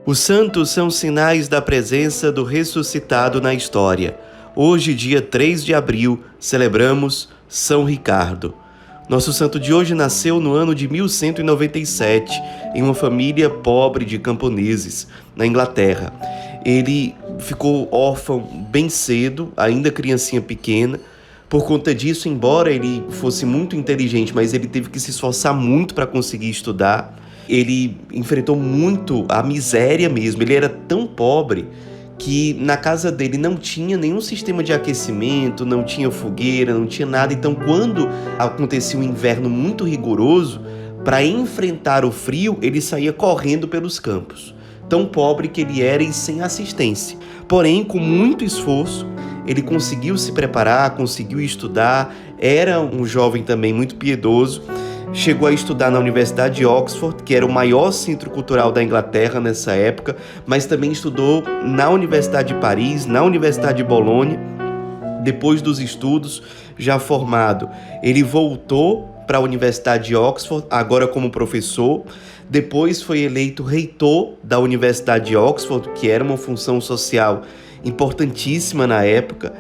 Os santos são sinais da presença do ressuscitado na história. Hoje, dia 3 de abril, celebramos São Ricardo. Nosso santo de hoje nasceu no ano de 1197, em uma família pobre de camponeses, na Inglaterra. Ele ficou órfão bem cedo, ainda criancinha pequena. Por conta disso, embora ele fosse muito inteligente, mas ele teve que se esforçar muito para conseguir estudar. Ele enfrentou muito a miséria mesmo. Ele era tão pobre que na casa dele não tinha nenhum sistema de aquecimento, não tinha fogueira, não tinha nada. Então, quando acontecia um inverno muito rigoroso, para enfrentar o frio, ele saía correndo pelos campos. Tão pobre que ele era e sem assistência. Porém, com muito esforço, ele conseguiu se preparar, conseguiu estudar. Era um jovem também muito piedoso. Chegou a estudar na Universidade de Oxford, que era o maior centro cultural da Inglaterra nessa época, mas também estudou na Universidade de Paris, na Universidade de Bolonha. Depois dos estudos, já formado, ele voltou para a Universidade de Oxford, agora como professor. Depois foi eleito reitor da Universidade de Oxford, que era uma função social importantíssima na época.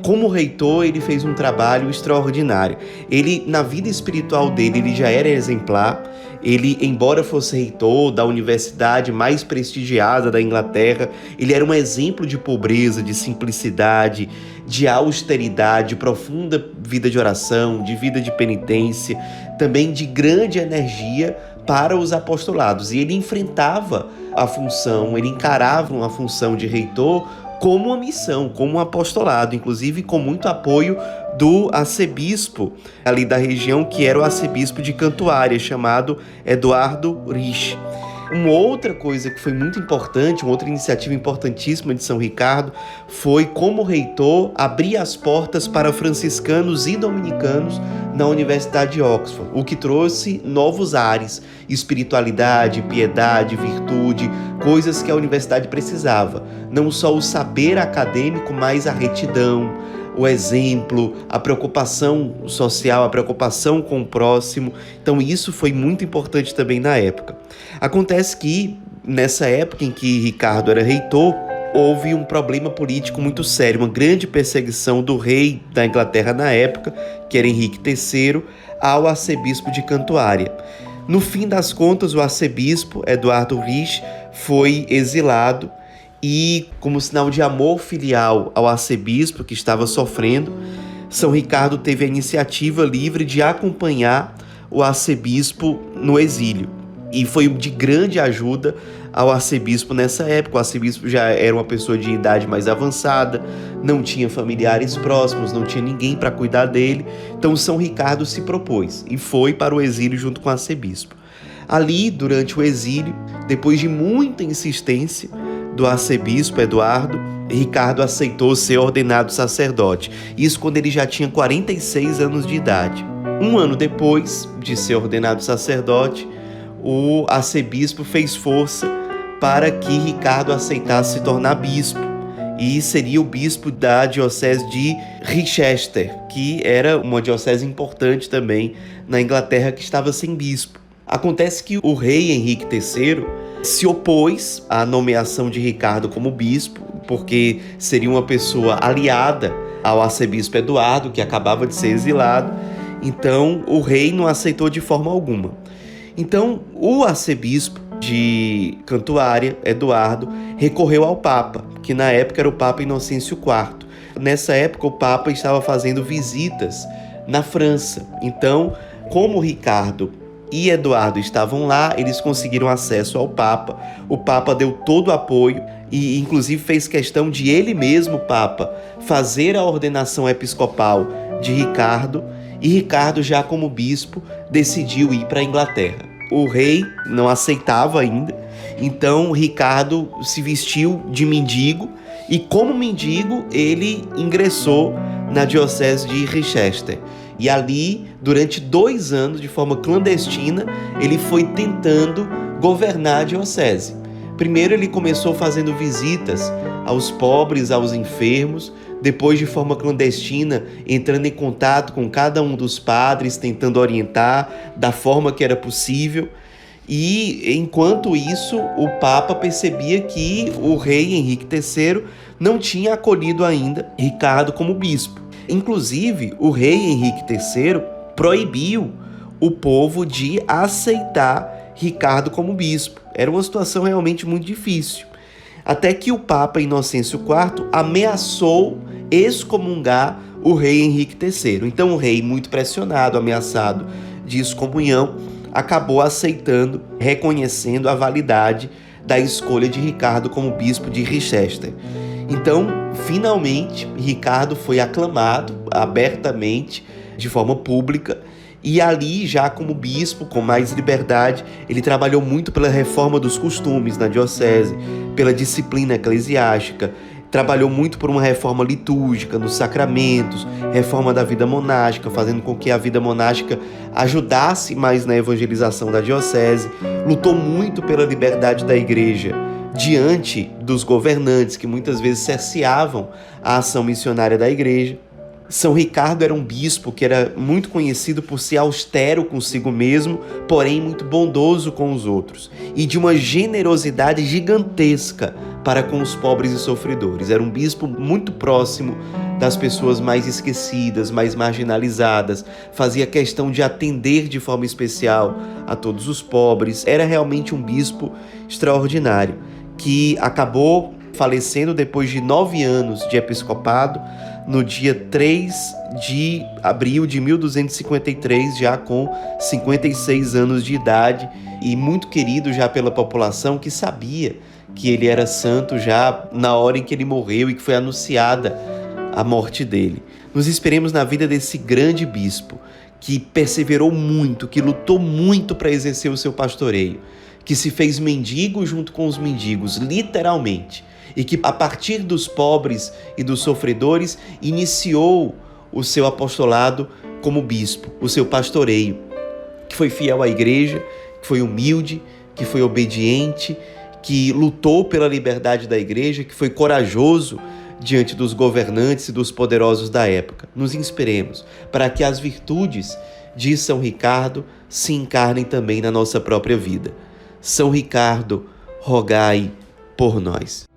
Como reitor, ele fez um trabalho extraordinário. Ele, na vida espiritual dele, ele já era exemplar. Ele, embora fosse reitor da universidade mais prestigiada da Inglaterra, ele era um exemplo de pobreza, de simplicidade, de austeridade, de profunda vida de oração, de vida de penitência, também de grande energia para os apostolados. E ele enfrentava a função, ele encarava a função de reitor como uma missão, como um apostolado, inclusive com muito apoio do arcebispo ali da região, que era o arcebispo de Cantuária, chamado Eduardo Rich. Uma outra coisa que foi muito importante, uma outra iniciativa importantíssima de São Ricardo, foi como reitor abrir as portas para franciscanos e dominicanos na Universidade de Oxford, o que trouxe novos ares, espiritualidade, piedade, virtude, coisas que a universidade precisava. Não só o saber acadêmico, mas a retidão, o exemplo, a preocupação social, a preocupação com o próximo. Então isso foi muito importante também na época. Acontece que, nessa época em que Ricardo era reitor, houve um problema político muito sério, uma grande perseguição do rei da Inglaterra na época, que era Henrique III, ao arcebispo de Cantuária. No fim das contas, o arcebispo, Eduardo Rich, foi exilado e, como sinal de amor filial ao arcebispo que estava sofrendo, São Ricardo teve a iniciativa livre de acompanhar o arcebispo no exílio. E foi de grande ajuda ao arcebispo nessa época. O arcebispo já era uma pessoa de idade mais avançada, não tinha familiares próximos, não tinha ninguém para cuidar dele. Então São Ricardo se propôs e foi para o exílio junto com o arcebispo. Ali, durante o exílio, depois de muita insistência do arcebispo Eduardo, Ricardo aceitou ser ordenado sacerdote. Isso quando ele já tinha 46 anos de idade. Um ano depois de ser ordenado sacerdote, o arcebispo fez força para que Ricardo aceitasse se tornar bispo, e seria o bispo da diocese de Chichester, que era uma diocese importante também na Inglaterra, que estava sem bispo. Acontece que o rei Henrique III se opôs à nomeação de Ricardo como bispo, porque seria uma pessoa aliada ao arcebispo Eduardo, que acabava de ser exilado. Então o rei não aceitou de forma alguma. Então, o arcebispo de Cantuária, Eduardo, recorreu ao Papa, que na época era o Papa Inocêncio IV. Nessa época, o Papa estava fazendo visitas na França. Então, como Ricardo e Eduardo estavam lá, eles conseguiram acesso ao Papa. O Papa deu todo o apoio e, inclusive, fez questão de ele mesmo, Papa, fazer a ordenação episcopal de Ricardo. E Ricardo, já como bispo, decidiu ir para a Inglaterra. O rei não aceitava ainda, então Ricardo se vestiu de mendigo e, como mendigo, ele ingressou na diocese de Chichester. E ali, durante 2 anos, de forma clandestina, ele foi tentando governar a diocese. Primeiro ele começou fazendo visitas aos pobres, aos enfermos, depois de forma clandestina, entrando em contato com cada um dos padres, tentando orientar da forma que era possível. E, enquanto isso, o Papa percebia que o rei Henrique III não tinha acolhido ainda Ricardo como bispo. Inclusive, o rei Henrique III proibiu o povo de aceitar Ricardo como bispo. Era uma situação realmente muito difícil. Até que o Papa Inocêncio IV ameaçou excomungar o rei Henrique III. Então o rei, muito pressionado, ameaçado de excomunhão, acabou aceitando, reconhecendo a validade da escolha de Ricardo como bispo de Chichester. Então, finalmente, Ricardo foi aclamado abertamente, de forma pública, e ali, já como bispo, com mais liberdade, ele trabalhou muito pela reforma dos costumes na diocese, pela disciplina eclesiástica, trabalhou muito por uma reforma litúrgica nos sacramentos, reforma da vida monástica, fazendo com que a vida monástica ajudasse mais na evangelização da diocese, lutou muito pela liberdade da igreja diante dos governantes que muitas vezes cerceavam a ação missionária da igreja. São Ricardo era um bispo que era muito conhecido por ser austero consigo mesmo, porém muito bondoso com os outros, e de uma generosidade gigantesca para com os pobres e sofredores. Era um bispo muito próximo das pessoas mais esquecidas, mais marginalizadas, fazia questão de atender de forma especial a todos os pobres. Era realmente um bispo extraordinário, que acabou falecendo depois de 9 anos de episcopado, no dia 3 de abril de 1253, já com 56 anos de idade, e muito querido já pela população, que sabia que ele era santo já na hora em que ele morreu e que foi anunciada a morte dele. Nos esperemos na vida desse grande bispo, que perseverou muito, que lutou muito para exercer o seu pastoreio, que se fez mendigo junto com os mendigos, literalmente, e que a partir dos pobres e dos sofredores iniciou o seu apostolado como bispo, o seu pastoreio, que foi fiel à igreja, que foi humilde, que foi obediente, que lutou pela liberdade da igreja, que foi corajoso diante dos governantes e dos poderosos da época. Nos inspiremos para que as virtudes de São Ricardo se encarnem também na nossa própria vida. São Ricardo, rogai por nós.